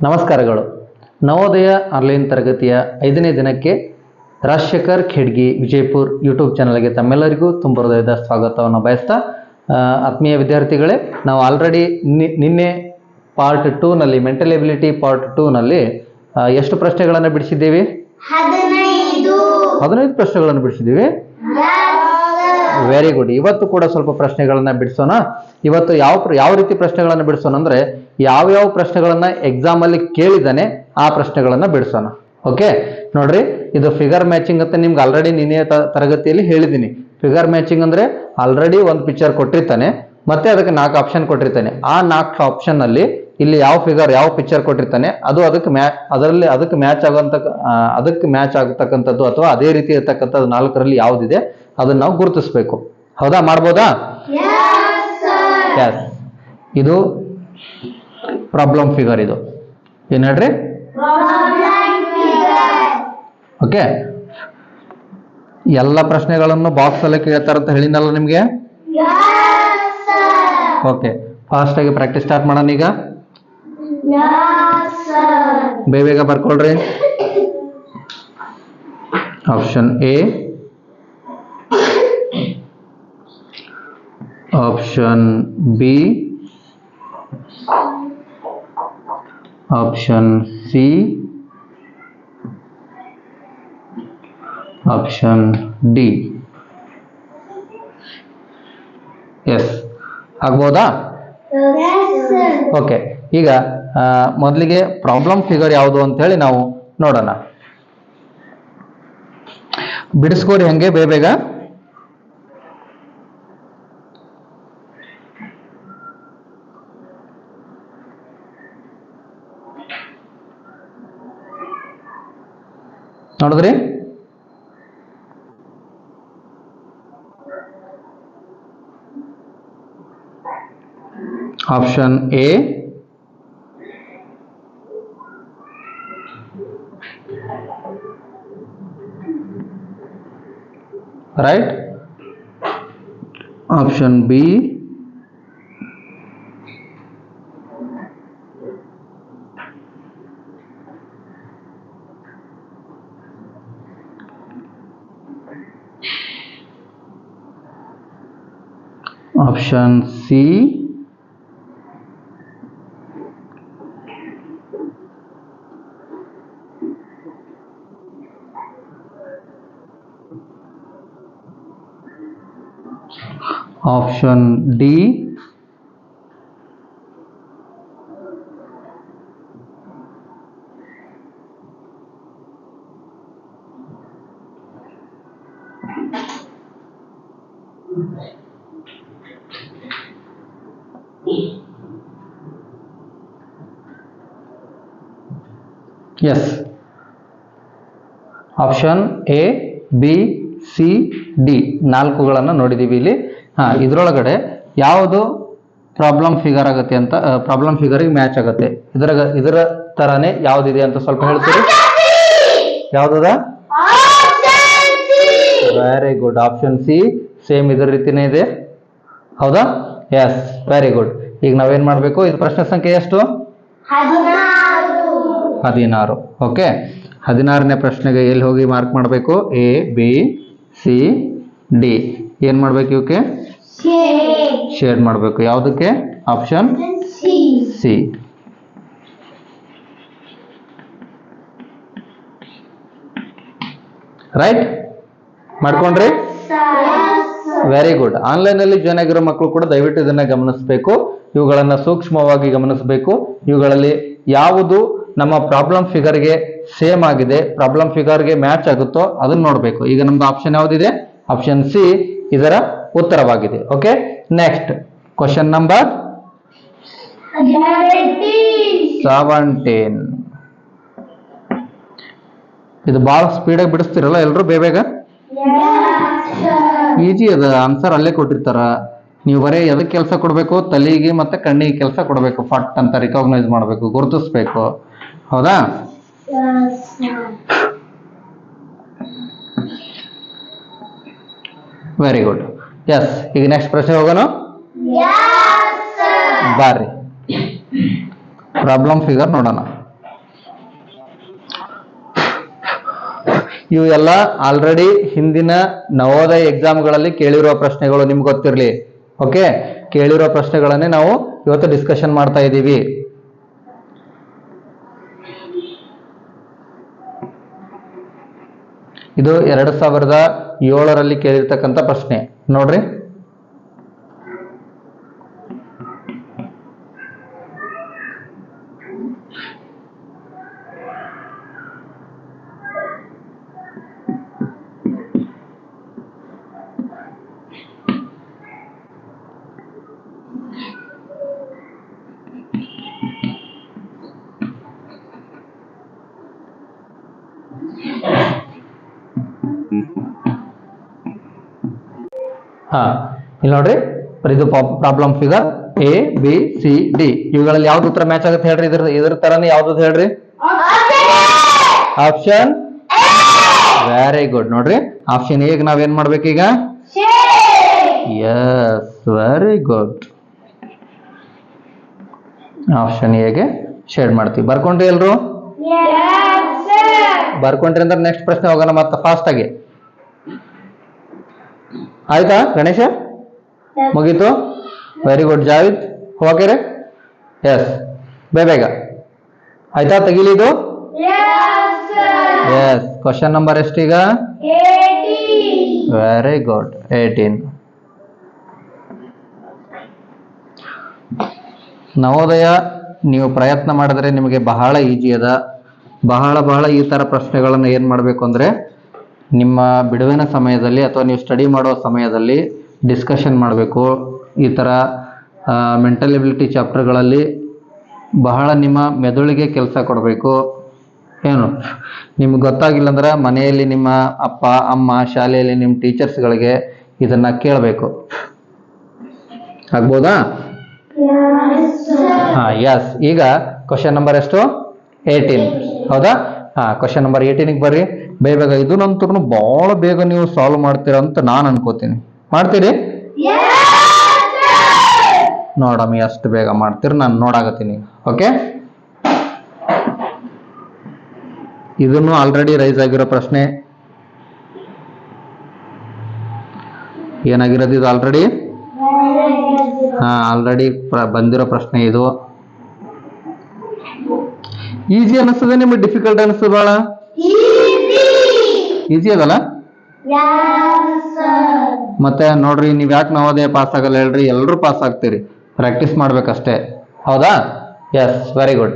ನಮಸ್ಕಾರಗಳು. ನವೋದಯ ಆನ್ಲೈನ್ ತರಗತಿಯ 5ನೇ ದಿನಕ್ಕೆ ರಾಜಶೇಖರ್ ಖೇಡ್ಗಿ ವಿಜಯಪುರ್ ಯೂಟ್ಯೂಬ್ ಚಾನಲ್ಗೆ ತಮ್ಮೆಲ್ಲರಿಗೂ ತುಂಬ ಹೃದಯದ ಸ್ವಾಗತವನ್ನು ಬಯಸ್ತಾ, ಆತ್ಮೀಯ ವಿದ್ಯಾರ್ಥಿಗಳೇ, ನಾವು ಆಲ್ರೆಡಿ ನಿನ್ನೆ ಪಾರ್ಟ್ 2ನಲ್ಲಿ ಮೆಂಟಲ್ ಎಬಿಲಿಟಿ ಪಾರ್ಟ್ 2ನಲ್ಲಿ ಎಷ್ಟು ಪ್ರಶ್ನೆಗಳನ್ನು ಬಿಡಿಸಿದ್ದೇವೆ? 15 ಪ್ರಶ್ನೆಗಳನ್ನು ಬಿಡಿಸಿದ್ದೀವಿ. Very good. ಇವತ್ತು ಕೂಡ ಸ್ವಲ್ಪ ಪ್ರಶ್ನೆಗಳನ್ನ ಬಿಡಿಸೋಣ. ಇವತ್ತು ಯಾವ ರೀತಿ ಪ್ರಶ್ನೆಗಳನ್ನು ಬಿಡಿಸೋಣ ಅಂದ್ರೆ, ಯಾವ್ಯಾವ ಪ್ರಶ್ನೆಗಳನ್ನ ಎಕ್ಸಾಮ್ ಅಲ್ಲಿ ಕೇಳಿದಾನೆ ಆ ಪ್ರಶ್ನೆಗಳನ್ನ ಬಿಡಿಸೋಣ. ಓಕೆ, ನೋಡ್ರಿ, ಇದು ಫಿಗರ್ ಮ್ಯಾಚಿಂಗ್ ಅಂತ ನಿಮ್ಗೆ ಆಲ್ರೆಡಿ ನಿನ್ನೆ ತರಗತಿಯಲ್ಲಿ ಹೇಳಿದ್ದೀನಿ. ಫಿಗರ್ ಮ್ಯಾಚಿಂಗ್ ಅಂದ್ರೆ ಆಲ್ರೆಡಿ ಒಂದು ಪಿಕ್ಚರ್ ಕೊಟ್ಟಿರ್ತಾನೆ, ಮತ್ತೆ ಅದಕ್ಕೆ 4 ಆಪ್ಷನ್ ಕೊಟ್ಟಿರ್ತಾನೆ. ಆ 4 ಆಪ್ಷನ್ ಅಲ್ಲಿ ಇಲ್ಲಿ ಯಾವ ಫಿಗರ್ ಯಾವ ಪಿಕ್ಚರ್ ಕೊಟ್ಟಿರ್ತಾನೆ ಅದು ಅದಕ್ಕೆ ಮ್ಯಾಚ್ ಆಗತಕ್ಕಂಥದ್ದು ಅಥವಾ ಅದೇ ರೀತಿ ಇರತಕ್ಕಂಥದ್ದು 4ರಲ್ಲಿ ಯಾವ್ದಿದೆ ಅದನ್ನ ನಾವು ಗುರುತಿಸ್ಬೇಕು. ಹೌದಾ? ಮಾಡ್ಬೋದಾ? ಎಸ್. ಇದು ಪ್ರಾಬ್ಲಮ್ ಫಿಗರ್. ಇದು ಏನ್ ಹೇಳ್ರಿ? ಓಕೆ, ಎಲ್ಲ ಪ್ರಶ್ನೆಗಳನ್ನು ಬಾಕ್ಸ್ ಅಲ್ಲಿ ಕೇಳ್ತಾರಂತ ಹೇಳಿನಲ್ಲ ನಿಮ್ಗೆ. ಓಕೆ, ಫಾಸ್ಟ್ ಆಗಿ ಪ್ರಾಕ್ಟೀಸ್ ಸ್ಟಾರ್ಟ್ ಮಾಡೋಣ. ಈಗ ಬೇಗ ಬರ್ಕೊಳ್ರಿ. Option A, option B, option C, option D. Yes, ಆಗ್ಬೋದಾ? ಓಕೆ, ಈಗ ಮೊದಲಿಗೆ ಪ್ರಾಬ್ಲಮ್ ಫಿಗರ್ ಯಾವುದು ಅಂತ ಹೇಳಿ ನಾವು ನೋಡೋಣ. ಬಿಡಿಸ್ಕೋರಿ ಹಂಗೆ ಬೇಗ. ನೋಡಿದ್ರಿ? Option A, right. Option B, option C, option D, yes. Option A, B, C, D 4ಗಳನ್ನು ನೋಡಿದೀವಿ ಇಲ್ಲಿ. ಇದರೊಳಗಡೆ ಯಾವುದು ಪ್ರಾಬ್ಲಮ್ ಫಿಗರ್ ಆಗುತ್ತೆ ಅಂತ, ಪ್ರಾಬ್ಲಮ್ ಫಿಗರಿಗೆ ಮ್ಯಾಚ್ ಆಗುತ್ತೆ, ಇದರ ತರಾನೇ ಯಾವ್ದಿದೆ ಅಂತ ಸ್ವಲ್ಪ ಹೇಳ್ತೀರಿ? ಯಾವ್ದದ? Very good. Option C same ಇದರ ರೀತಿನೇ ಇದೆ. ಹೌದಾ? Yes, very good. ಈಗ ನಾವೇನ್ ಮಾಡ್ಬೇಕು? ಇದು ಪ್ರಶ್ನೆ ಸಂಖ್ಯೆ ಎಷ್ಟು? 16. ಓಕೆ, 16ನೇ ಪ್ರಶ್ನೆಗೆ ಎಲ್ಲಿ ಹೋಗಿ ಮಾರ್ಕ್ ಮಾಡಬೇಕು? A, B, C, D. ಏನ್ ಮಾಡ್ಬೇಕು? ಇವಕ್ಕೆ ಶೇಡ್ ಮಾಡಬೇಕು. ಯಾವುದಕ್ಕೆ? Option C. ರೈಟ್, ಮಾಡ್ಕೊಂಡ್ರಿ? Very good. ಆನ್ಲೈನ್ ಅಲ್ಲಿ ಜಾಯ್ನ್ ಆಗಿರೋ ಮಕ್ಕಳು ಕೂಡ ದಯವಿಟ್ಟು ಇದನ್ನ ಗಮನಿಸಬೇಕು. ಇವುಗಳನ್ನ ಸೂಕ್ಷ್ಮವಾಗಿ ಗಮನಿಸಬೇಕು. ಇವುಗಳಲ್ಲಿ ಯಾವುದು ನಮ್ಮ ಪ್ರಾಬ್ಲಮ್ ಫಿಗರ್ಗೆ ಸೇಮ್ ಆಗಿದೆ, ಪ್ರಾಬ್ಲಮ್ ಫಿಗರ್ಗೆ ಮ್ಯಾಚ್ ಆಗುತ್ತೋ ಅದನ್ನ ನೋಡ್ಬೇಕು. ಈಗ ನಮ್ದು ಆಪ್ಷನ್ ಯಾವುದಿದೆ? ಆಪ್ಷನ್ ಸಿ ಇದರ ಉತ್ತರವಾಗಿದೆ. Okay, next question number 17. ಇದು ಬಹಳ ಸ್ಪೀಡಾಗಿ ಬಿಡಿಸ್ತಿರಲ್ಲ ಎಲ್ಲರೂ? ಬೇಗ ಈಜಿ ಅದ. ಆನ್ಸರ್ ಅಲ್ಲೇ ಕೊಟ್ಟಿರ್ತಾರ. ನೀವು ಬರೀ ಎದಕ್ಕೆ ಕೆಲಸ ಕೊಡಬೇಕು? ತಲೆಗೆ ಮತ್ತೆ ಕಣ್ಣಿಗೆ ಕೆಲಸ ಕೊಡಬೇಕು. ಫಟ್ ಅಂತ ರಿಕಾಗ್ನೈಸ್ ಮಾಡಬೇಕು, ಗುರುತಿಸ್ಬೇಕು. ಹೌದಾ? Very good. ಎಸ್, ಈಗ ನೆಕ್ಸ್ಟ್ ಪ್ರಶ್ನೆ ಹೋಗೋಣ. ಬರ್ರಿ ಪ್ರಾಬ್ಲಮ್ ಫಿಗರ್ ನೋಡೋಣ. ಇವು ಎಲ್ಲ ಆಲ್ರೆಡಿ ಹಿಂದಿನ ನವೋದಯ ಎಕ್ಸಾಮ್ಗಳಲ್ಲಿ ಕೇಳಿರುವ ಪ್ರಶ್ನೆಗಳು, ನಿಮ್ಗೆ ಗೊತ್ತಿರಲಿ. ಓಕೆ, ಕೇಳಿರೋ ಪ್ರಶ್ನೆಗಳನ್ನೇ ನಾವು ಇವತ್ತು ಡಿಸ್ಕಷನ್ ಮಾಡ್ತಾ ಇದ್ದೀವಿ. ಇದು 2007ರಲ್ಲಿ ಕೇಳಿರ್ತಕ್ಕಂಥ ಪ್ರಶ್ನೆ ನೋಡ್ರಿ. ಇಲ್ಲಿ ನೋಡ್ರಿ, ಇದು problem figure A B C D. ಇವುಗಳಲ್ಲಿ ಯಾವ್ದು ಉತ್ತರ ಮ್ಯಾಚ್ ಆಗುತ್ತೆ ಹೇಳ್ರಿ? ಇದ್ರ ತರನೇ ಯಾವ್ದು ಹೇಳ್ರಿ? Option very good. ನೋಡ್ರಿ, ಆಪ್ಷನ್ ಎ ನಾವೇನ್ ಮಾಡ್ಬೇಕೀಗ? Yes, very good. ಆಪ್ಷನ್ ಎಗೆ ಶೇಡ್ ಮಾಡ್ತೀವಿ. ಬರ್ಕೊಂಡ್ರಿ ಎಲ್ರು? ಬರ್ಕೊಂಡ್ರಿ ಅಂದ್ರೆ ನೆಕ್ಸ್ಟ್ ಪ್ರಶ್ನೆ ಹೋಗೋಣ ಮತ್ತೆ ಫಾಸ್ಟ್ ಆಗಿ. ಆಯ್ತಾ ಗಣೇಶ? ಮುಗೀತು? Very good. ಜಾವಿದ್ ಹೋಗ್ಯಾರೆ? ಎಸ್, ಬೇಗ ಆಯ್ತಾ? ತೆಗಿಲಿದು? ಎಸ್. ಕ್ವಶನ್ ನಂಬರ್ ಎಷ್ಟೀಗ? Very good, 18. ನವೋದಯ ನೀವು ಪ್ರಯತ್ನ ಮಾಡಿದ್ರೆ ನಿಮಗೆ ಬಹಳ ಈಜಿ ಅದ. ಬಹಳ ಈ ತರ ಪ್ರಶ್ನೆಗಳನ್ನು ಏನ್ ಮಾಡಬೇಕು ಅಂದ್ರೆ ನಿಮ್ಮ ಬಿಡುವಿನ ಸಮಯದಲ್ಲಿ ಅಥವಾ ನೀವು ಸ್ಟಡಿ ಮಾಡೋ ಸಮಯದಲ್ಲಿ ಡಿಸ್ಕಷನ್ ಮಾಡಬೇಕು. ಈ ಥರ ಮೆಂಟಲ್ ಎಬಿಲಿಟಿ ಚಾಪ್ಟರ್ಗಳಲ್ಲಿ ಬಹಳ ನಿಮ್ಮ ಮೆದುಳಿಗೆ ಕೆಲಸ ಕೊಡಬೇಕು. ಏನು ನಿಮ್ಗೆ ಗೊತ್ತಾಗಿಲ್ಲ ಅಂದ್ರೆ ಮನೆಯಲ್ಲಿ ನಿಮ್ಮ ಅಪ್ಪ ಅಮ್ಮ, ಶಾಲೆಯಲ್ಲಿ ನಿಮ್ಮ ಟೀಚರ್ಸ್ಗಳಿಗೆ ಇದನ್ನ ಕೇಳಬೇಕು. ಆಗ್ಬೋದಾ? ಎಸ್. ಈಗ ಕ್ವಶನ್ ನಂಬರ್ ಎಷ್ಟು? 18. ಹೌದಾ? ಕ್ವಶನ್ ನಂಬರ್ 18ಗೆ ಬರ್ರಿ. ಬೇಗ ಇದು ನಂತರ ಬಹಳ ಬೇಗ ನೀವು ಸಾಲ್ವ್ ಮಾಡ್ತೀರಾ ಅಂತ ನಾನು ಅನ್ಕೋತೀನಿ. ಮಾಡ್ತೀರಿ? ನೋಡಮ್ಮ ಎಷ್ಟು ಬೇಗ ಮಾಡ್ತೀರಿ, ನಾನು ನೋಡಾಕತ್ತೀನಿ. ಓಕೆ, ಇದನ್ನು ಆಲ್ರೆಡಿ ರೈಸ್ ಆಗಿರೋ ಪ್ರಶ್ನೆ. ಏನಾಗಿರೋದು ಇದು? ಆಲ್ರೆಡಿ ಬಂದಿರೋ ಪ್ರಶ್ನೆ ಇದು. ಈಸಿ ಅನಿಸ್ತದೆ ನಿಮಗೆ? ಡಿಫಿಕಲ್ಟ್ ಅನಿಸ್ತದೆ? ಬಹಳ ಈಸಿ ಅದಲ್ಲ? ಮತ್ತೆ ನೋಡ್ರಿ, ನೀವ್ ಯಾಕೆ ನವೋದಯ ಪಾಸ್ ಆಗಲ್ಲ ಹೇಳ್ರಿ? ಎಲ್ಲರೂ ಪಾಸ್ ಆಗ್ತೀರಿ, ಪ್ರಾಕ್ಟೀಸ್ ಮಾಡ್ಬೇಕಷ್ಟೇ. ಹೌದಾ? Yes, very good.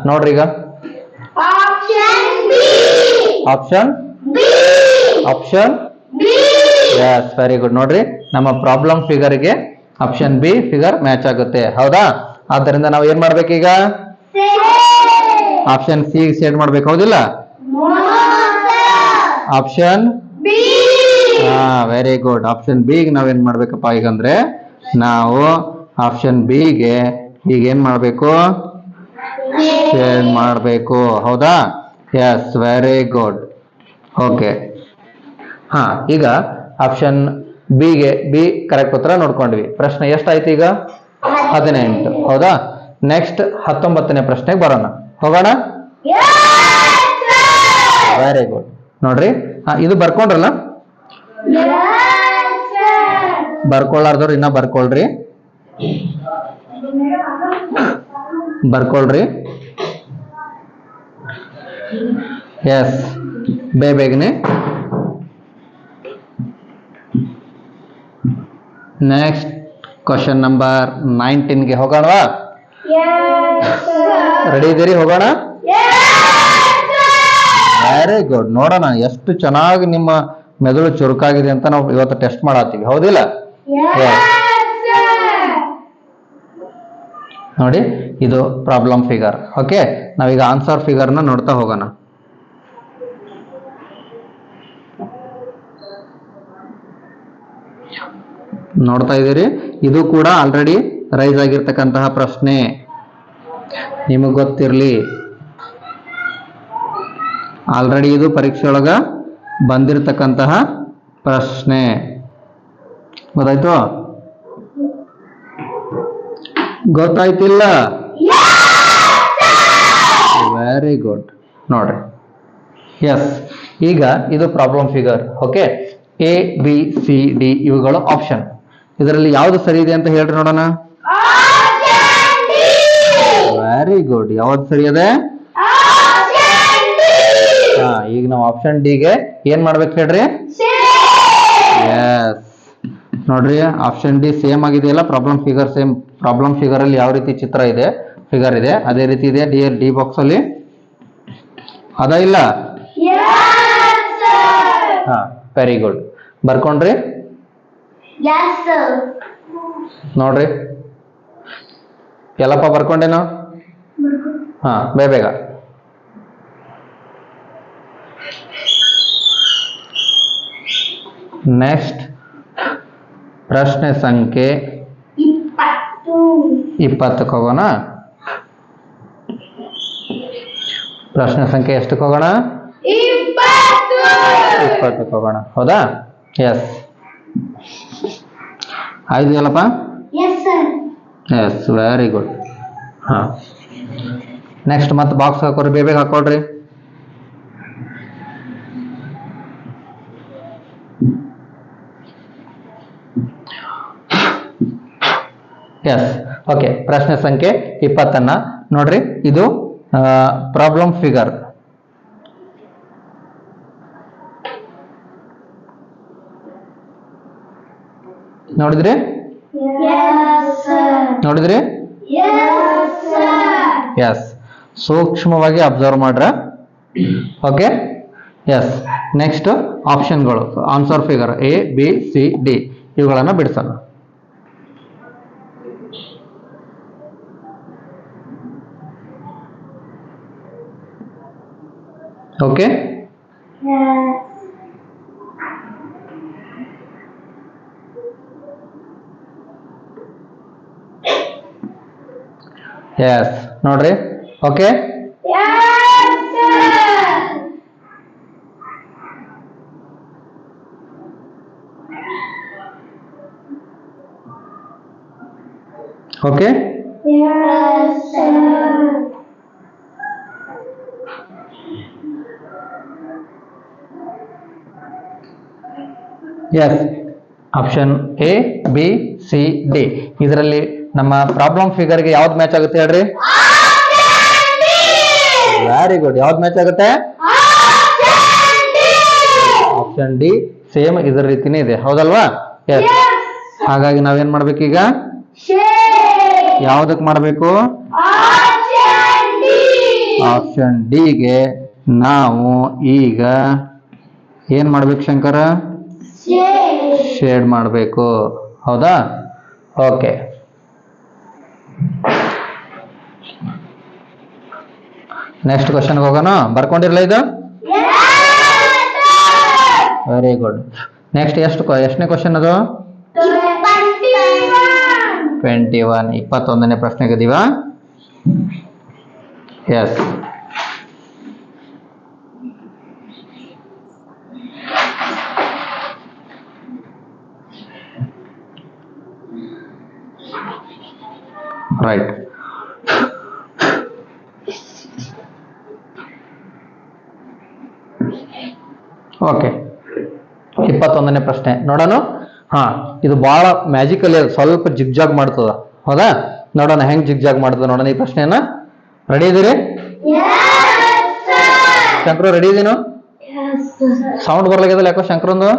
ನೋಡ್ರಿ ಈಗ ಆಪ್ಷನ್ ಎಸ್, ವೆರಿ ಗುಡ್. ನೋಡ್ರಿ, ನಮ್ಮ ಪ್ರಾಬ್ಲಮ್ ಫಿಗರ್ಗೆ ಆಪ್ಷನ್ ಬಿ ಫಿಗರ್ ಮ್ಯಾಚ್ ಆಗುತ್ತೆ. ಹೌದಾ? ಆದ್ದರಿಂದ ನಾವು ಏನ್ ಮಾಡ್ಬೇಕೀಗ? ಆಪ್ಷನ್ ಸಿ ಸೆಟ್ ಮಾಡ್ಬೇಕು. ಹೌದಿಲ್ಲ? Option very good. Option B ಗೆ ನಾವೇನ್ ಮಾಡ್ಬೇಕಪ್ಪ ಈಗ ಅಂದ್ರೆ, ನಾವು ಆಪ್ಷನ್ ಬಿ ಗೆ ಈಗ ಏನ್ ಮಾಡ್ಬೇಕು? ಶೇಡ್ ಮಾಡ್ಬೇಕು. ಹೌದಾ? Yes, very good. ಓಕೆ, ಈಗ ಆಪ್ಷನ್ ಬಿ ಗೆ ಬಿ ಕರೆಕ್ಟ್ ಉತ್ತರ ನೋಡ್ಕೊಂಡ್ವಿ. ಪ್ರಶ್ನೆ ಎಷ್ಟಾಯ್ತು ಈಗ? 18. ಹೌದಾ? ನೆಕ್ಸ್ಟ್ 19ನೇ ಪ್ರಶ್ನೆಗೆ ಬರೋಣ. ಹೋಗೋಣ? Very good. ನೋಡ್ರಿ, ಇದು ಬರ್ಕೊಂಡ್ರಲ್ಲ? ಬರ್ಕೊಳ್ಳಾರ್ದವ್ರು ಇನ್ನ ಬರ್ಕೊಳ್ರಿ. ಎಸ್, ಬೇಗನೆ. ನೆಕ್ಸ್ಟ್ ಕ್ವಶನ್ ನಂಬರ್ 19ಗೆ ಹೋಗೋಣವಾ? ರೆಡಿ ಇದೀರಿ? ಹೋಗೋಣ? Very good. ನೋಡೋಣ ಎಷ್ಟು ಚೆನ್ನಾಗಿ ನಿಮ್ಮ ಮೆದುಳು ಚುರುಕಾಗಿದೆ ಅಂತ ನಾವು ಇವತ್ತು ಟೆಸ್ಟ್ ಮಾಡತ್ತೀವಿ. ಹೌದಿಲ್ಲ? ನೋಡಿ, ಇದು ಪ್ರಾಬ್ಲಮ್ ಫಿಗರ್. ಓಕೆ, ನಾವೀಗ ಆನ್ಸರ್ ಫಿಗರ್ನ ನೋಡ್ತಾ ಹೋಗೋಣ. ನೋಡ್ತಾ ಇದ್ದೀರಿ? ಇದು ಕೂಡ ಆಲ್ರೆಡಿ ರೈಸ್ ಆಗಿರ್ತಕ್ಕಂತಹ ಪ್ರಶ್ನೆ, ನಿಮಗೆ ಗೊತ್ತಿರಲಿ. ಆಲ್ರೆಡಿ ಇದು ಪರೀಕ್ಷೆ ಒಳಗ ಬಂದಿರತಕ್ಕಂತಹ ಪ್ರಶ್ನೆ. ಗೊತ್ತಾಯ್ತು? ಗೊತ್ತಾಯ್ತಿಲ್ಲ? Very good. ನೋಡ್ರಿ, ಎಸ್, ಈಗ ಇದು problem figure. Okay, A B C D ಇವುಗಳು ಆಪ್ಷನ್. ಇದರಲ್ಲಿ ಯಾವ್ದು ಸರಿ ಇದೆ ಅಂತ ಹೇಳ್ರಿ ನೋಡೋಣ. Very good. ಯಾವ್ದು ಸರಿ ಇದೆ? ಈಗ ನಾವು ಆಪ್ಷನ್ ಡಿ ಗೆ ಏನ್ ಮಾಡ್ಬೇಕು ಹೇಳ್ರಿ? ಎಸ್, ನೋಡ್ರಿ ಆಪ್ಷನ್ ಡಿ ಸೇಮ್ ಆಗಿದೆಯಲ್ಲ, problem figure same. Problem figure ಅಲ್ಲಿ ಯಾವ ರೀತಿ ಚಿತ್ರ ಇದೆ, ಫಿಗರ್ ಇದೆ, ಅದೇ ರೀತಿ ಇದೆ ಡಿ ಬಾಕ್ಸ್ ಅಲ್ಲಿ. ಅದ ಇಲ್ಲ? ಹಾ, ವೆರಿ ಗುಡ್. ಬರ್ಕೊಂಡ್ರಿ? ನೋಡ್ರಿ ಎಲ್ಲಪ್ಪ ಬರ್ಕೊಂಡೇನೋ? ಹಾ, ಬೇಗ. ನೆಕ್ಸ್ಟ್ ಪ್ರಶ್ನೆ ಸಂಖ್ಯೆ 20 ಹೋಗೋಣ. ಪ್ರಶ್ನೆ ಸಂಖ್ಯೆ ಎಷ್ಟಕ್ಕೆ ಹೋಗೋಣ? 20 ಹೋಗೋಣ. ಹೌದಾ? ಎಸ್, ಆಯ್ತು ಎಸ್, ವೆರಿ ಗುಡ್. ಹಾ, ನೆಕ್ಸ್ಟ್ ಮತ್ತೆ ಬಾಕ್ಸ್ ಹಾಕೋರಿ, ಬೇಗ ಹಾಕೊಳ್ರಿ. S, okay. ಪ್ರಶ್ನೆ ಸಂಖ್ಯೆ 20 ನೋಡ್ರಿ. ಇದು ಪ್ರಾಬ್ಲಮ್ ಫಿಗರ್. ನೋಡಿದ್ರಿ? ನೋಡಿದ್ರಿ? ಎಸ್, ಸೂಕ್ಷ್ಮವಾಗಿ ಅಬ್ಸರ್ವ್ ಮಾಡ್ರ. Okay, yes. ನೆಕ್ಸ್ಟ್ ಆಪ್ಷನ್ಗಳು, answer figure A B C D ಇವುಗಳನ್ನ ಬಿಡಿಸೋಣ. ಓಕೆ, ಎಸ್, ನೋಡ್ರಿ. Okay, okay, yes. Option A B C D ಇದರಲ್ಲಿ ನಮ್ಮ ಪ್ರಾಬ್ಲಮ್ ಫಿಗರ್ಗೆ ಯಾವ್ದು ಮ್ಯಾಚ್ ಆಗುತ್ತೆ ಹೇಳ್ರಿ? Very good. ಯಾವ್ದು ಮ್ಯಾಚ್ ಆಗುತ್ತೆ? ಆಪ್ಷನ್ ಡಿ ಸೇಮ್ ಇದರ ರೀತಿನೇ ಇದೆ, ಹೌದಲ್ವಾ? ಎಸ್. ಹಾಗಾಗಿ ನಾವೇನ್ ಮಾಡ್ಬೇಕೀಗ? ಯಾವ್ದಕ್ ಮಾಡ್ಬೇಕು? ಆಪ್ಷನ್ ಡಿ ಗೆ ನಾವು ಈಗ ಏನ್ ಮಾಡ್ಬೇಕು ಶಂಕರ? ಶೇಡ್ ಮಾಡಬೇಕು, ಹೌದಾ? ಓಕೆ, ನೆಕ್ಸ್ಟ್ ಕ್ವಶನ್ ಹೋಗೋಣ. ಬರ್ಕೊಂಡಿರ್ಲ ಇದು? Very good. ನೆಕ್ಸ್ಟ್ ಎಷ್ಟನೇ ಕ್ವಶನ್ ಅದು? 21. 21ನೇ ಪ್ರಶ್ನೆಗೆ ಇದೀವಾ? ಎಸ್. ರೈಟ್. ಓಕೆ, 21ನೇ ಪ್ರಶ್ನೆ ನೋಡೋಣ. ಹಾ, ಇದು ಬಹಳ ಮ್ಯಾಜಿಕಲ್, ಸ್ವಲ್ಪ ಜಿಗ್ಜಾಗ್ ಮಾಡ್ತದ, ಹೌದಾ? ನೋಡೋಣ ಹೆಂಗ್ ಜಿಗ್ಜಾಗ್ ಮಾಡ್ತದ ನೋಡೋಣ ಈ ಪ್ರಶ್ನೆಯನ್ನ. ರೆಡಿ ಇದೀರಿ? ಶಂಕರು ರೆಡಿ ಇದೀನು? ಸೌಂಡ್ ಬರ್ಲಾಗ್ಯದಲ್ಲ ಯಾಕೋ ಶಂಕರಂದು?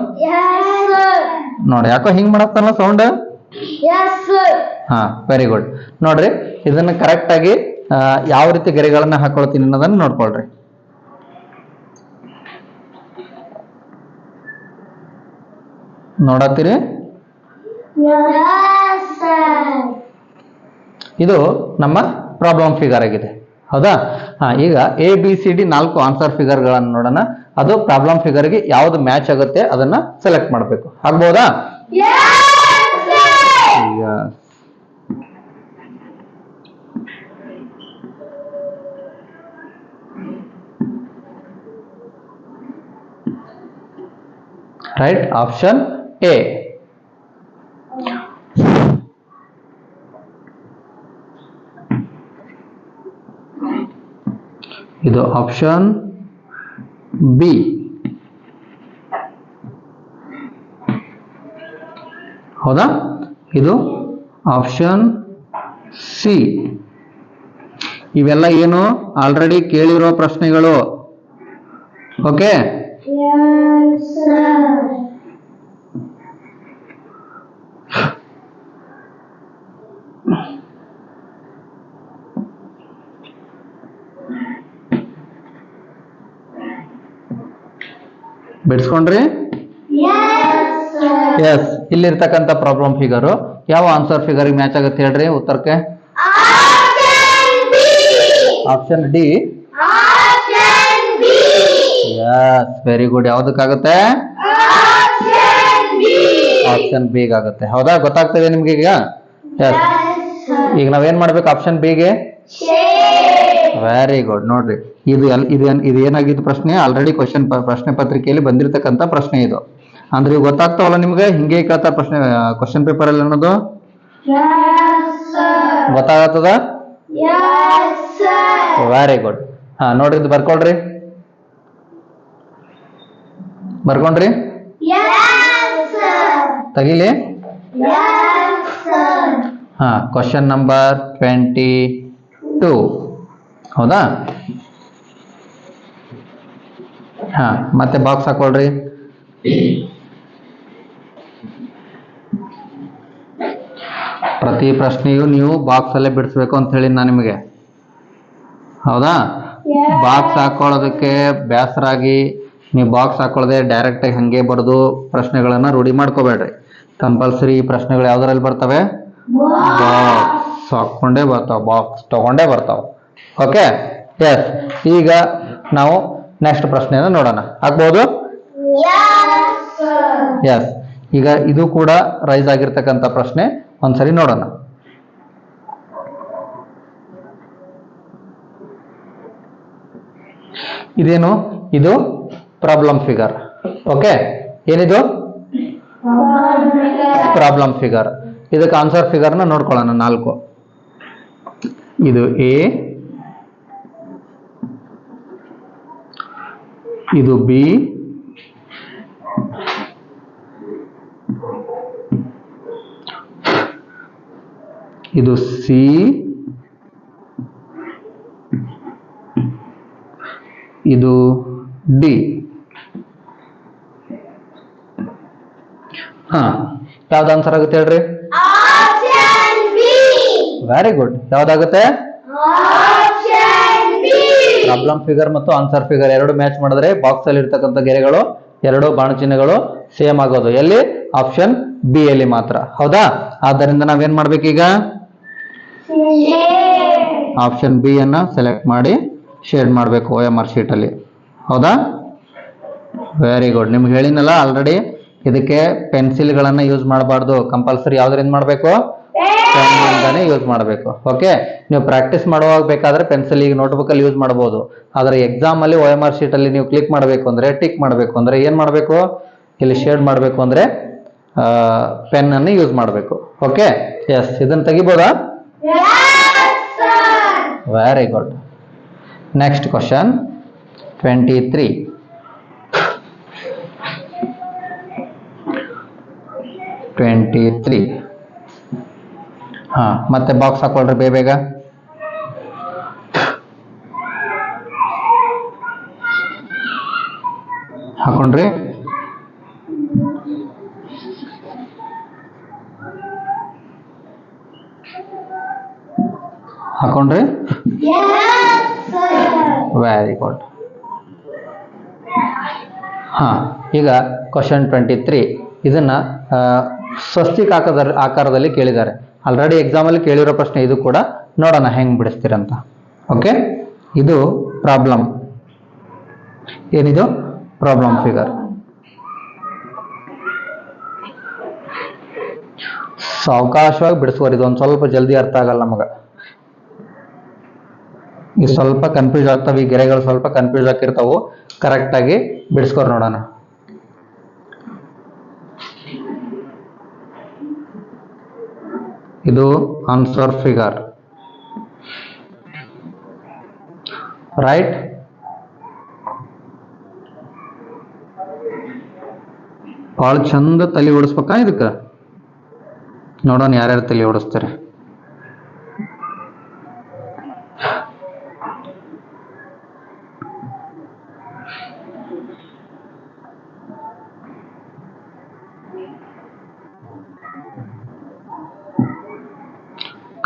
ನೋಡಿ ಯಾಕೋ ಹಿಂಗ್ ಮಾಡತ್ತಲ್ಲ ಸೌಂಡ್. ಹಾ, ವೆರಿ ಗುಡ್. ನೋಡ್ರಿ, ಇದನ್ನ ಕರೆಕ್ಟ್ ಆಗಿ ಯಾವ ರೀತಿ ಗೆರೆಗಳನ್ನ ಹಾಕೊಳ್ತೀನಿ ಅನ್ನೋದನ್ನ ನೋಡ್ಕೊಳ್ರಿ. ನೋಡತ್ತೀರಿ? ಇದು ನಮ್ಮ ಪ್ರಾಬ್ಲಮ್ ಫಿಗರ್ ಆಗಿದೆ, ಹೌದಾ? ಈಗ A B C D 4 answer ಫಿಗರ್ಗಳನ್ನು ನೋಡೋಣ. ಅದು ಪ್ರಾಬ್ಲಮ್ ಫಿಗರ್ಗೆ ಯಾವ್ದು ಮ್ಯಾಚ್ ಆಗುತ್ತೆ ಅದನ್ನ ಸೆಲೆಕ್ಟ್ ಮಾಡಬೇಕು. ಆಗ್ಬೋದಾ? Right, option A. ಇದು ಆಪ್ಷನ್ ಬಿ. ಹೌದಾ? ಇದು ಆಪ್ಷನ್ ಸಿ. ಇವೆಲ್ಲ ಏನು ಆಲ್ರೆಡಿ ಕೇಳಿರೋ ಪ್ರಶ್ನೆಗಳು. ಓಕೆ, ಬಿಡಿಸ್ಕೊಂಡ್ರಿ? ಎಸ್, ಇಲ್ಲಿರ್ತಕ್ಕಂಥ ಪ್ರಾಬ್ಲಮ್ ಫಿಗರು ಯಾವ ಆನ್ಸರ್ ಫಿಗರ್ ಮ್ಯಾಚ್ ಆಗುತ್ತೆ ಹೇಳ್ರಿ ಉತ್ತರಕ್ಕೆ? Option D. Yes, very good. ಯಾವ್ದಕ್ಕಾಗುತ್ತೆ? ಆಪ್ಷನ್ ಬಿ ಆಗುತ್ತೆ. ಹೌದಾ? ಗೊತ್ತಾಗ್ತದೆ ನಿಮ್ಗೆ ಈಗ? ಎಸ್. ಈಗ ನಾವೇನ್ ಮಾಡ್ಬೇಕು ಆಪ್ಷನ್ ಬಿಗೆ? Very good. ನೋಡ್ರಿ, ಇದು ಏನಾಗಿತ್ತು ಪ್ರಶ್ನೆ? ಆಲ್ರೆಡಿ ಪ್ರಶ್ನೆ ಪತ್ರಿಕೆಯಲ್ಲಿ ಬಂದಿರತಕ್ಕಂಥ ಪ್ರಶ್ನೆ ಇದು. ಅಂದ್ರೆ ಇವು ಗೊತ್ತಾಗ್ತಾವಲ್ಲ ನಿಮ್ಗೆ? ಹಿಂಗೆ ಕೇಳ್ತಾ ಪ್ರಶ್ನೆ ಕ್ವಶನ್ ಪೇಪರ್ ಅಲ್ಲಿ ಅನ್ನೋದು ಗೊತ್ತಾಗತ್ತದ? Very good. ನೋಡ್ರಿ, ಇದು ಬರ್ಕೊಳ್ರಿ. ಬರ್ಕೊಂಡ್ರಿ? ತಗಿಲಿ. Question number 22. ಹೌದಾ? ಮತ್ತೆ ಬಾಕ್ಸ್ ಹಾಕೊಳ್ರಿ. ಪ್ರತಿ ಪ್ರಶ್ನೆಯು ನೀವು ಬಾಕ್ಸ್ ಅಲ್ಲೇ ಬಿಡಿಸ್ಬೇಕು ಅಂತ ಹೇಳಿ ನಾನು ನಿಮಗೆ. ಹೌದಾ? ಬಾಕ್ಸ್ ಹಾಕೊಳ್ಳೋದಕ್ಕೆ ಬೇಸರಾಗಿ ನೀವು ಬಾಕ್ಸ್ ಹಾಕೊಳ್ಳದೆ ಡೈರೆಕ್ಟ್ ಆಗಿ ಹಂಗೆ ಬರೆದು ಪ್ರಶ್ನೆಗಳನ್ನ ರೂಢಿ ಮಾಡ್ಕೋಬೇಡ್ರಿ. ಕಂಪಲ್ಸರಿ ಪ್ರಶ್ನೆಗಳು ಯಾವ್ದ್ರಲ್ಲಿ ಬರ್ತವೆ? ಬಾಕ್ಸ್ ಹಾಕೊಂಡೇ ಬರ್ತಾವ, ಬಾಕ್ಸ್ ತಗೊಂಡೇ ಬರ್ತಾವ. Okay, yes. ಈಗ ನಾವು ನೆಕ್ಸ್ಟ್ ಪ್ರಶ್ನೆಯನ್ನು ನೋಡೋಣ. ಆಗ್ಬಹುದು? ಎಸ್. ಈಗ ಇದು ಕೂಡ ರೈಸ್ ಆಗಿರ್ತಕ್ಕಂಥ ಪ್ರಶ್ನೆ, ಒಂದ್ಸರಿ ನೋಡೋಣ. ಇದೇನು? ಇದು ಪ್ರಾಬ್ಲಮ್ ಫಿಗರ್. ಓಕೆ, ಏನಿದು? Problem figure. ಇದಕ್ಕೆ ಆನ್ಸರ್ ಫಿಗರ್ನ ನೋಡ್ಕೊಳ್ಳೋಣ. 4. ಇದು ಎ, ಇದು ಬಿ, ಇದು ಸಿ, ಇದು ಡಿ. ಯಾವ್ದು ಆನ್ಸರ್ ಆಗುತ್ತೆ ಹೇಳ್ರಿ? Very good. ಯಾವ್ದಾಗುತ್ತೆ? ಪ್ರಾಬ್ಲಮ್ ಫಿಗರ್ ಮತ್ತು ಆನ್ಸರ್ ಫಿಗರ್ ಎರಡು ಮ್ಯಾಚ್ ಮಾಡಿದ್ರೆ ಬಾಕ್ಸ್ ಅಲ್ಲಿ ಇರ್ತಕ್ಕಂಥ ಗೆರೆಗಳು, ಎರಡು ಬಾಣಚಿಹ್ನೆಗಳು ಸೇಮ್ ಆಗೋದು. ಎಲ್ಲಿ? ಆಪ್ಷನ್ ಬಿ ಅಲ್ಲಿ ಮಾತ್ರ. ಹೌದಾ? ಆದ್ದರಿಂದ ನಾವೇನ್ ಮಾಡ್ಬೇಕೀಗ? ಆಪ್ಷನ್ ಬಿ ಅನ್ನ ಸೆಲೆಕ್ಟ್ ಮಾಡಿ ಶೇಡ್ ಮಾಡಬೇಕು OMR ಶೀಟ್ ಅಲ್ಲಿ. ಹೌದಾ? Very good. ನಿಮ್ಗೆ ಹೇಳಿನಲ್ಲ ಆಲ್ರೆಡಿ, ಇದಕ್ಕೆ ಪೆನ್ಸಿಲ್ಗಳನ್ನ ಯೂಸ್ ಮಾಡಬಾರ್ದು. ಕಂಪಲ್ಸರಿ ಯಾವ್ದ್ರಿಂದ ಮಾಡಬೇಕು? ಪೆನ್ನಿಂದಾನೇ ಯೂಸ್ ಮಾಡಬೇಕು. ಓಕೆ, ನೀವು ಪ್ರಾಕ್ಟೀಸ್ ಮಾಡುವಾಗ ಬೇಕಾದ್ರೆ ಪೆನ್ಸಿಲ್ ಈಗ ನೋಟ್ಬುಕ್ ಅಲ್ಲಿ ಯೂಸ್ ಮಾಡಬಹುದು. ಆದ್ರೆ ಎಕ್ಸಾಮ್ ಅಲ್ಲಿ OMR ಶೀಟ್ ಅಲ್ಲಿ ನೀವು ಕ್ಲಿಕ್ ಮಾಡಬೇಕು ಅಂದ್ರೆ, ಟಿಕ್ ಮಾಡಬೇಕು ಅಂದ್ರೆ ಏನ್ ಮಾಡಬೇಕು? ಇಲ್ಲಿ ಶೇಡ್ ಮಾಡಬೇಕು ಅಂದ್ರೆ ಪೆನ್ ಅನ್ನು ಯೂಸ್ ಮಾಡಬೇಕು. Okay, yes. ಇದನ್ನ ತೆಗಿಬೋದಾ? Very good. Next question 23. ಮತ್ತೆ ಬಾಕ್ಸ್ ಹಾಕೊಳ್ರಿ ಬೇಗ. ಹಾಕೊಂಡ್ರಿ? ಹಾಕೊಂಡ್ರಿ? Very good. ಈಗ ಕ್ವಶನ್ 23. ಇದನ್ನ ಸ್ವಸ್ತಿಕ್ ಆಕಾರದಲ್ಲಿ ಕೇಳಿದ್ದಾರೆ. ಆಲ್ರೆಡಿ ಎಕ್ಸಾಮ್ ಅಲ್ಲಿ ಕೇಳಿರೋ ಪ್ರಶ್ನೆ ಇದು ಕೂಡ. ನೋಡೋಣ ಹೆಂಗ್ ಬಿಡಿಸ್ತೀರಂತ. ಓಕೆ, ಇದು ಪ್ರಾಬ್ಲಮ್. ಏನಿದು? Problem figure. ಸಾವಕಾಶವಾಗಿ ಬಿಡಿಸುವರು. ಇದು ಒಂದು ಸ್ವಲ್ಪ ಜಲ್ದಿ ಅರ್ಥ ಆಗಲ್ಲ ನಮಗ. ಇದು ಸ್ವಲ್ಪ ಕನ್ಫ್ಯೂಸ್ ಆಗ್ತಾವೆ. ಈ ಗೆರೆಗಳು ಸ್ವಲ್ಪ ಕನ್ಫ್ಯೂಸ್ ಆಗಿರ್ತಾವು. ಕರೆಕ್ಟ್ ಆಗಿ ಬಿಡಿಸ್ಕೊರ್ ನೋಡೋಣ. ಇದು ಆನ್ಸರ್ ಫಿಗರ್, ರೈಟ್? ಭಾಳ ಚಂದ ತಲೆ ಓಡಿಸ್ಬೇಕಾ ಇದಕ್ಕೆ? ನೋಡೋಣ ಯಾರ್ಯಾರು ತಲೆ ಓಡಿಸ್ತಾರೆ.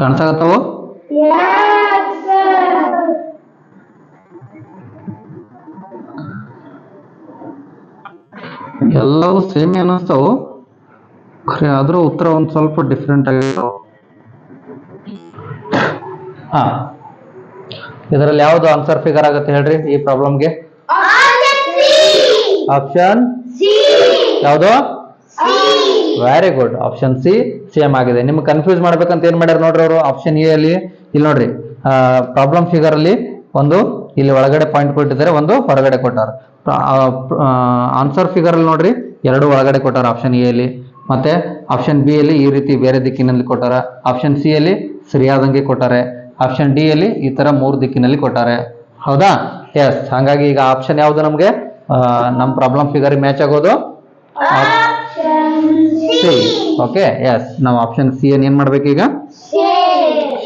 ಕಾಣಿಸಾಗತ್ತವು? ಎಲ್ಲವೂ ಸೇಮ್ ಅನ್ನಿಸ್ತಾವು, ಖರೆ ಆದ್ರೂ ಉತ್ತರ ಒಂದು ಸ್ವಲ್ಪ ಡಿಫ್ರೆಂಟ್ ಆಗಿರ್ತಾವ. ಹಾ, ಇದರಲ್ಲಿ ಯಾವ್ದು ಆನ್ಸರ್ ಫಿಗರ್ ಆಗುತ್ತೆ ಹೇಳ್ರಿ ಈ ಪ್ರಾಬ್ಲಮ್ಗೆ? ಆಪ್ಷನ್ ಯಾವುದು? Very good, option C same ಆಗಿದೆ. ನಿಮ್ಗೆ ಕನ್ಫ್ಯೂಸ್ ಮಾಡ್ಬೇಕಂತ ಏನ್ ಮಾಡ್ಯಾರ ನೋಡ್ರಿ ಅವರು. ಆಪ್ಷನ್ ಎ ಅಲ್ಲಿ ಇಲ್ಲಿ ನೋಡ್ರಿ, ಪ್ರಾಬ್ಲಮ್ ಫಿಗರ್ ಅಲ್ಲಿ ಒಂದು ಇಲ್ಲಿ ಒಳಗಡೆ ಪಾಯಿಂಟ್ ಕೊಟ್ಟಿದ್ದಾರೆ, ಒಂದು ಹೊರಗಡೆ ಕೊಟ್ಟಾರ. ಆನ್ಸರ್ ಫಿಗರ್ ಅಲ್ಲಿ ನೋಡ್ರಿ ಎರಡು ಒಳಗಡೆ ಕೊಟ್ಟಾರ ಆಪ್ಷನ್ ಎ ಅಲ್ಲಿ, ಮತ್ತೆ ಆಪ್ಷನ್ ಬಿ ಅಲ್ಲಿ ಈ ರೀತಿ ಬೇರೆ ದಿಕ್ಕಿನಲ್ಲಿ ಕೊಟ್ಟಾರ, ಆಪ್ಷನ್ ಸಿ ಅಲ್ಲಿ ಸರಿಯಾದಂಗೆ ಕೊಟ್ಟಾರೆ, ಆಪ್ಷನ್ ಡಿ ಅಲ್ಲಿ ಈ ತರ 3 ದಿಕ್ಕಿನಲ್ಲಿ ಕೊಟ್ಟಾರೆ. ಹೌದಾ? ಎಸ್. ಹಾಗಾಗಿ ಈಗ ಆಪ್ಷನ್ ಯಾವುದು ನಮ್ಗೆ ನಮ್ಮ ಪ್ರಾಬ್ಲಮ್ ಫಿಗರ್ ಮ್ಯಾಚ್ ಆಗೋದು? ಸಿ. Okay, yes. ನಾವು ಆಪ್ಷನ್ ಸಿ ಅನ್ನು ಏನ್ ಮಾಡ್ಬೇಕು ಈಗ?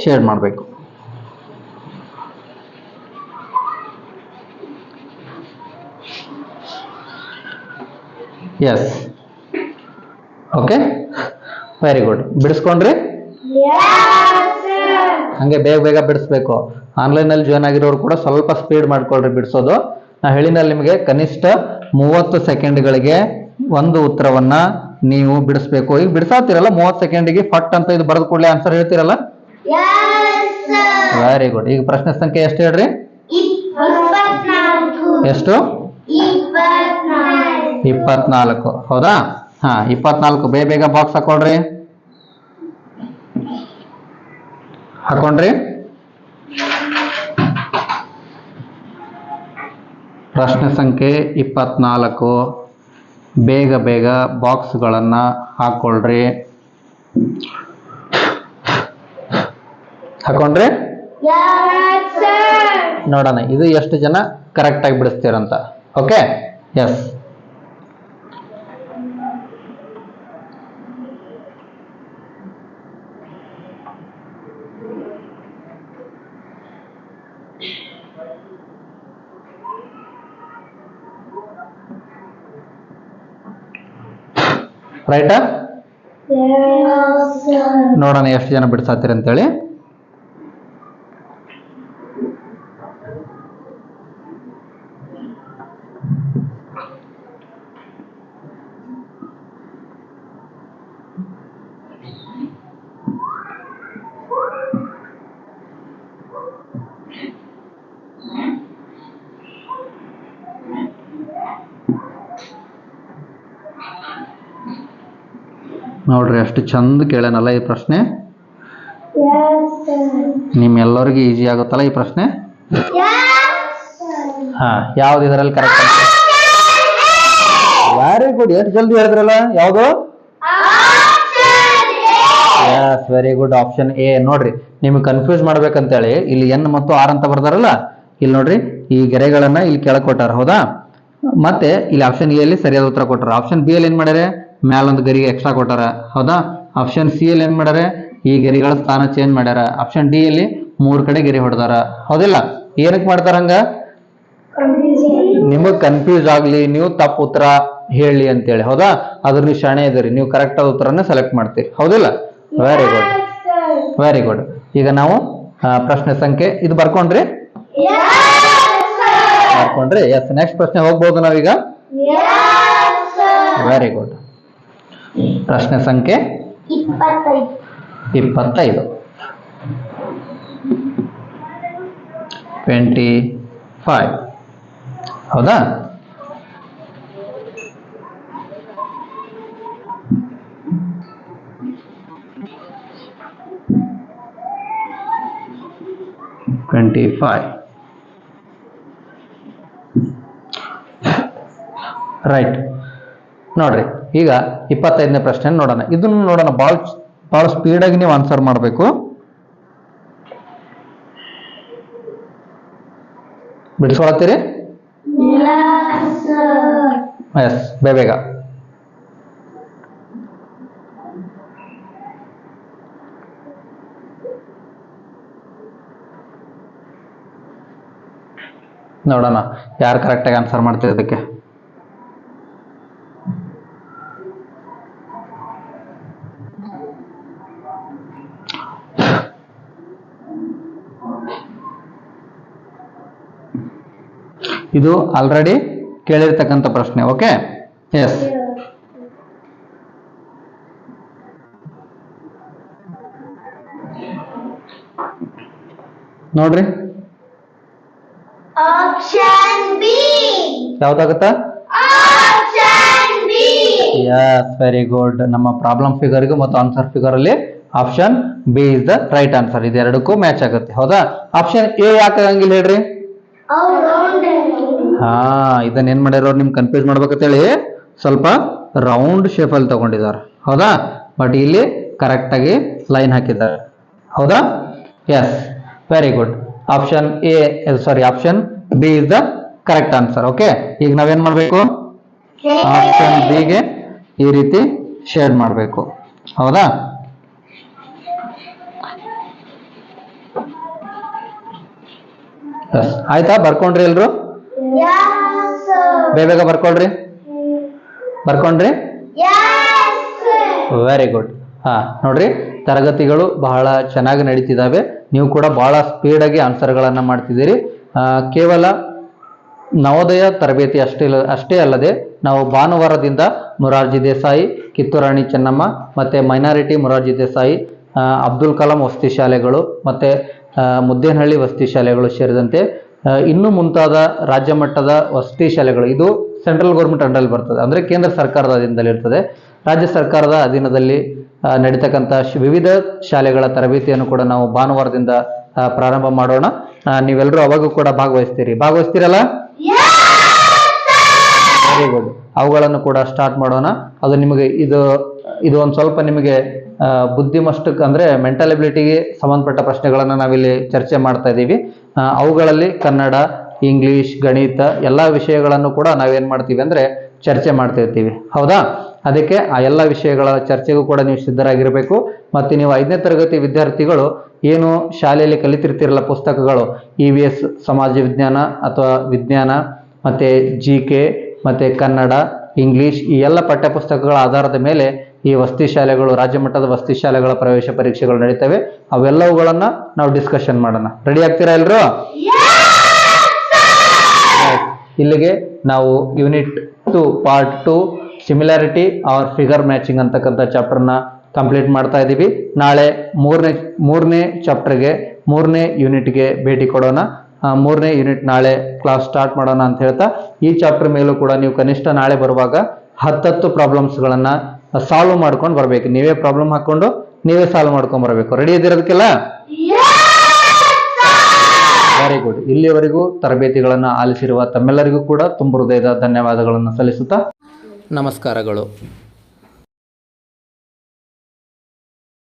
ಶೇಡ್ ಮಾಡ್ಬೇಕು. ಎಸ್. Okay, very good. ಬಿಡಿಸ್ಕೊಂಡ್ರಿ? ಹಂಗೆ ಬೇಗ ಬೇಗ ಬಿಡಿಸ್ಬೇಕು. ಆನ್ಲೈನ್ ಅಲ್ಲಿ ಜಾಯ್ನ್ ಆಗಿರೋರು ಕೂಡ ಸ್ವಲ್ಪ ಸ್ಪೀಡ್ ಮಾಡ್ಕೊಳ್ರಿ ಬಿಡಿಸೋದು. ನಾ ಹೇಳಿನಲ್ಲಿ ನಿಮಗೆ ಕನಿಷ್ಠ 30 ಸೆಕೆಂಡ್ಗಳಿಗೆ ಒಂದು ಉತ್ತರವನ್ನ ನೀವು ಬಿಡಿಸ್ಬೇಕು. ಈಗ ಬಿಡಿಸಾತಿರಲ್ಲ 30 ಸೆಕೆಂಡಿಗೆ ಫಟ್ ಅಂತ ಇದು ಬರೆದು ಕೂಡಲೇ ಆನ್ಸರ್ ಹೇಳ್ತೀರಲ್ಲ? Very good. ಈಗ ಪ್ರಶ್ನೆ ಸಂಖ್ಯೆ ಎಷ್ಟು ಹೇಳ್ರಿ? ಎಷ್ಟು? 24. ಹೌದಾ? ಹಾ, 24. ಬೇಗ ಬಾಕ್ಸ್ ಹಾಕೊಳ್ರಿ. ಹಾಕೊಂಡ್ರಿ? ಪ್ರಶ್ನೆ ಸಂಖ್ಯೆ 24. ಬೇಗ ಬಾಕ್ಸ್ಗಳನ್ನ ಹಾಕೊಳ್ರಿ. ಹಾಕೊಂಡ್ರಿ? ನೋಡೋಣ ಇದು ಎಷ್ಟು ಜನ ಕರೆಕ್ಟ್ ಆಗಿ ಬಿಡಿಸ್ತೀರಂತ. Okay, S. ರೈಟಾ? ನೋಡೋಣ ಎಷ್ಟು ಜನ ಬಿಡಿಸಾತೀರಿ ಅಂತೇಳಿ. ನೋಡ್ರಿ ಎಷ್ಟು ಚಂದ ಕೇಳನಲ್ಲ ಈ ಪ್ರಶ್ನೆ. ನಿಮ್ಮೆಲ್ಲರಿಗೂ ಈಸಿ ಆಗುತ್ತಲ್ಲ ಈ ಪ್ರಶ್ನೆ? ಹಾ, ಯಾವ್ದು ಇದರಲ್ಲಿ ಕರೆಕ್ಟ್? Very good. ಎಷ್ಟು ಜಲ್ದಿ ಹೇಳಿದ್ರಲ್ಲ. ಯಾವುದು? Yes, very good. Option A. ನೋಡ್ರಿ, ನಿಮ್ಗೆ ಕನ್ಫ್ಯೂಸ್ ಮಾಡ್ಬೇಕಂತೇಳಿ ಇಲ್ಲಿ ಎನ್ ಮತ್ತು ಆರ್ ಅಂತ ಬರ್ದಾರಲ್ಲ, ಇಲ್ಲಿ ನೋಡ್ರಿ ಈ ಗೆರೆಗಳನ್ನ ಇಲ್ಲಿ ಕೆಳಗೆ ಕೊಟ್ಟಾರ. ಹೌದಾ? ಮತ್ತೆ ಇಲ್ಲಿ ಆಪ್ಷನ್ ಎ ಅಲ್ಲಿ ಸರಿಯಾದ ಉತ್ತರ ಕೊಟ್ಟಾರ. ಆಪ್ಷನ್ ಬಿ ಅಲ್ಲಿ ಏನ್ ಮಾಡ್ಯಾರೆ? ಮ್ಯಾಲೊಂದು ಗರಿಗೆ ಎಕ್ಸ್ಟ್ರಾ ಕೊಟ್ಟಾರ. ಹೌದಾ? ಆಪ್ಷನ್ ಸಿ ಅಲ್ಲಿ ಏನ್ ಮಾಡ್ಯಾರ? ಈ ಗೆರೆಗಳ ಸ್ಥಾನ ಚೇಂಜ್ ಮಾಡ್ಯಾರ. ಆಪ್ಷನ್ ಡಿ ಅಲ್ಲಿ 3 ಕಡೆ ಗೆರೆ ಹೊಡೆದಾರ. ಹೌದಿಲ್ಲ? ಏನಕ್ಕೆ ಮಾಡ್ತಾರ ಹಂಗ? ನಿಮಗ್ ಕನ್ಫ್ಯೂಸ್ ಆಗ್ಲಿ, ನೀವು ತಪ್ಪು ಉತ್ತರ ಹೇಳಿ ಅಂತೇಳಿ. ಹೌದಾ? ಅದ್ರ ನೀವು ಶಾಣೆ ಇದ್ದೀರಿ, ನೀವು ಕರೆಕ್ಟ್ ಆದ ಉತ್ತರನ ಸೆಲೆಕ್ಟ್ ಮಾಡ್ತೀರಿ. ಹೌದಿಲ್ಲ? Very good, very good. ಈಗ ನಾವು ಪ್ರಶ್ನೆ ಸಂಖ್ಯೆ ಇದು ಬರ್ಕೊಂಡ್ರಿ? ಬರ್ಕೊಂಡ್ರಿ? ಎಸ್. ನೆಕ್ಸ್ಟ್ ಪ್ರಶ್ನೆ ಹೋಗ್ಬೋದು ನಾವೀಗ? Very good. ಪ್ರಶ್ನೆ ಸಂಖ್ಯೆ 25. 25. ಹೌದಾ? ರೈಟ್. ನೋಡ್ರಿ ಈಗ 25ನೇ ಪ್ರಶ್ನೆ ನೋಡೋಣ. ಇದನ್ನು ನೋಡೋಣ. ಬಹಳ ಸ್ಪೀಡಾಗಿ ನೀವು ಆನ್ಸರ್ ಮಾಡಬೇಕು. ಬಿಡಿಸ್ಕೊಳತ್ತೀರಿ? ಎಸ್, ಬೇಗ. ನೋಡೋಣ ಯಾರು ಕರೆಕ್ಟಾಗಿ ಆನ್ಸರ್ ಮಾಡ್ತೀವಿ ಅದಕ್ಕೆ. ಇದು ಆಲ್ರೆಡಿ ಕೇಳಿರ್ತಕ್ಕಂಥ ಪ್ರಶ್ನೆ. Okay, yes. ನೋಡ್ರಿ ಆಪ್ಷನ್ ಬಿ ಯಾವ್ದಾಗುತ್ತಾ? Option B. Yes, very good. ನಮ್ಮ ಪ್ರಾಬ್ಲಮ್ ಫಿಗರ್ಗೂ ಮತ್ತು ಆನ್ಸರ್ ಫಿಗರ್ ಅಲ್ಲಿ option B is the right answer. ಇದೆರಡಕ್ಕೂ ಮ್ಯಾಚ್ ಆಗುತ್ತೆ. ಹೌದಾ? ಆಪ್ಷನ್ ಎ ಯಾಕೆ ಆಗಂಗಿಲ್ಲ ಹೇಳ್ರಿ? ಹಾ, ಇದನ್ನ ಏನ್ ಮಾಡಿರೋರು ನಿಮ್ ಕನ್ಫ್ಯೂಸ್ ಮಾಡ್ಬೇಕಂತೇಳಿ ಸ್ವಲ್ಪ ರೌಂಡ್ ಶೇಪ್ ಅಲ್ಲಿ ತಗೊಂಡಿದ್ದಾರೆ. ಹೌದಾ? ಬಟ್ ಇಲ್ಲಿ ಕರೆಕ್ಟ್ ಆಗಿ ಲೈನ್ ಹಾಕಿದ್ದಾರೆ. ಹೌದಾ? Yes, very good. Option A sorry option B is the correct answer. Okay, ಈಗ ನಾವೇನ್ ಮಾಡ್ಬೇಕು? ಆಪ್ಷನ್ ಬಿ ಗೆ ಈ ರೀತಿ ಶೇಡ್ ಮಾಡಬೇಕು. ಹೌದಾ? ಆಯ್ತಾ? ಬರ್ಕೊಂಡ್ರಿ ಎಲ್ರು? ಬೇಗ ಬರ್ಕೊಳ್ರಿ. ಬರ್ಕೊಂಡ್ರಿ? Very good. ಹಾ, ನೋಡ್ರಿ ತರಗತಿಗಳು ಬಹಳ ಚೆನ್ನಾಗಿ ನಡೀತಿದ್ದಾವೆ. ನೀವು ಕೂಡ ಬಹಳ ಸ್ಪೀಡ್ ಆಗಿ ಆನ್ಸರ್ಗಳನ್ನ ಮಾಡ್ತಿದ್ದೀರಿ. ಕೇವಲ ನವೋದಯ ತರಬೇತಿ ಅಷ್ಟೇ ಅಲ್ಲದೆ ನಾವು ಭಾನುವಾರದಿಂದ ಮೊರಾರ್ಜಿ ದೇಸಾಯಿ, ಕಿತ್ತೂರಾಣಿ ಚೆನ್ನಮ್ಮ ಮತ್ತೆ ಮೈನಾರಿಟಿ ಮೊರಾರ್ಜಿ ದೇಸಾಯಿ, ಅಬ್ದುಲ್ ಕಲಾಂ ವಸತಿ ಶಾಲೆಗಳು ಮತ್ತೆ ಮುದ್ದೇನಹಳ್ಳಿ ವಸತಿ ಶಾಲೆಗಳು ಸೇರಿದಂತೆ ಇನ್ನೂ ಮುಂತಾದ ರಾಜ್ಯ ಮಟ್ಟದ ವಸತಿ ಶಾಲೆಗಳು, ಇದು ಸೆಂಟ್ರಲ್ ಗೌರ್ಮೆಂಟ್ ಅಂಡರ್ ಬರ್ತದೆ, ಅಂದ್ರೆ ಕೇಂದ್ರ ಸರ್ಕಾರದ ಅಧೀನದಲ್ಲಿ ಇರ್ತದೆ. ರಾಜ್ಯ ಸರ್ಕಾರದ ಅಧೀನದಲ್ಲಿ ನಡೀತಕ್ಕಂಥ ವಿವಿಧ ಶಾಲೆಗಳ ತರಬೇತಿಯನ್ನು ಕೂಡ ನಾವು ಭಾನುವಾರದಿಂದ ಪ್ರಾರಂಭ ಮಾಡೋಣ. ನೀವೆಲ್ಲರೂ ಅವಾಗೂ ಕೂಡ ಭಾಗವಹಿಸ್ತೀರಲ್ಲ? Very good. ಅವುಗಳನ್ನು ಕೂಡ ಸ್ಟಾರ್ಟ್ ಮಾಡೋಣ. ಅದು ನಿಮಗೆ ಇದು ಒಂದು ಸ್ವಲ್ಪ ನಿಮಗೆ ಬುದ್ಧಿಮಷ್ಟಕ್ಕೆ ಅಂದ್ರೆ ಮೆಂಟಲ್ ಎಬಿಲಿಟಿಗೆ ಸಂಬಂಧಪಟ್ಟ ಪ್ರಶ್ನೆಗಳನ್ನು ನಾವಿಲ್ಲಿ ಚರ್ಚೆ ಮಾಡ್ತಾ ಇದ್ದೀವಿ. ಅವುಗಳಲ್ಲಿ ಕನ್ನಡ, ಇಂಗ್ಲಿಷ್, ಗಣಿತ ಎಲ್ಲ ವಿಷಯಗಳನ್ನು ಕೂಡ ನಾವೇನ್ ಮಾಡ್ತೀವಿ ಅಂದ್ರೆ ಚರ್ಚೆ ಮಾಡ್ತಿರ್ತೀವಿ. ಹೌದಾ? ಅದಕ್ಕೆ ಆ ಎಲ್ಲ ವಿಷಯಗಳ ಚರ್ಚೆಗೂ ಕೂಡ ನೀವು ಸಿದ್ಧರಾಗಿರಬೇಕು. ಮತ್ತೆ ನೀವು 5ನೇ ತರಗತಿ ವಿದ್ಯಾರ್ಥಿಗಳು ಏನು ಶಾಲೆಯಲ್ಲಿ ಕಲಿತಿರ್ತಿರಲ್ಲ ಪುಸ್ತಕಗಳು, EVS ಸಮಾಜ ವಿಜ್ಞಾನ ಅಥವಾ ವಿಜ್ಞಾನ, ಮತ್ತೆ GK, ಮತ್ತೆ ಕನ್ನಡ, ಇಂಗ್ಲಿಷ್, ಈ ಎಲ್ಲ ಪಠ್ಯ ಪುಸ್ತಕಗಳ ಆಧಾರದ ಮೇಲೆ ಈ ವಸತಿ ಶಾಲೆಗಳು, ರಾಜ್ಯ ಮಟ್ಟದ ವಸತಿ ಶಾಲೆಗಳ ಪ್ರವೇಶ ಪರೀಕ್ಷೆಗಳು ನಡೀತವೆ. ಅವೆಲ್ಲವುಗಳನ್ನ ನಾವು ಡಿಸ್ಕಷನ್ ಮಾಡೋಣ. ರೆಡಿ ಆಗ್ತೀರಾ ಎಲ್ರು? ಇಲ್ಲಿಗೆ ನಾವು unit 2 part 2 similarity or figure matching ಅಂತಕ್ಕಂಥ ಚಾಪ್ಟರ್ನ ಕಂಪ್ಲೀಟ್ ಮಾಡ್ತಾ ಇದ್ದೀವಿ. ನಾಳೆ ಮೂರನೇ ಚಾಪ್ಟರ್ಗೆ 3ನೇ ಯೂನಿಟ್ಗೆ ಭೇಟಿ ಕೊಡೋಣ. 3ನೇ ಯೂನಿಟ್ ನಾಳೆ ಕ್ಲಾಸ್ ಸ್ಟಾರ್ಟ್ ಮಾಡೋಣ ಅಂತ ಹೇಳ್ತಾ, ಈ ಚಾಪ್ಟರ್ ಮೇಲೂ ಕೂಡ ನೀವು ಕನಿಷ್ಠ ನಾಳೆ ಬರುವಾಗ 10 ಪ್ರಾಬ್ಲಮ್ಸ್ಗಳನ್ನ ಸಾಲ್ವ್ ಮಾಡ್ಕೊಂಡು ಬರ್ಬೇಕು. ನೀವೇ ಪ್ರಾಬ್ಲಮ್ ಹಾಕೊಂಡು ನೀವೇ ಸಾಲ್ವ್ ಮಾಡ್ಕೊಂಡ್ ಬರ್ಬೇಕು. ರೆಡಿ ಇದಿರೋದಕ್ಕೆಲ್ಲ? Very good. ಇಲ್ಲಿಯವರೆಗೂ ತರಬೇತಿಗಳನ್ನು ಆಲಿಸಿರುವ ತಮ್ಮೆಲ್ಲರಿಗೂ ಕೂಡ ತುಂಬ ಹೃದಯದ ಧನ್ಯವಾದಗಳನ್ನು ಸಲ್ಲಿಸುತ್ತಾ ನಮಸ್ಕಾರಗಳು.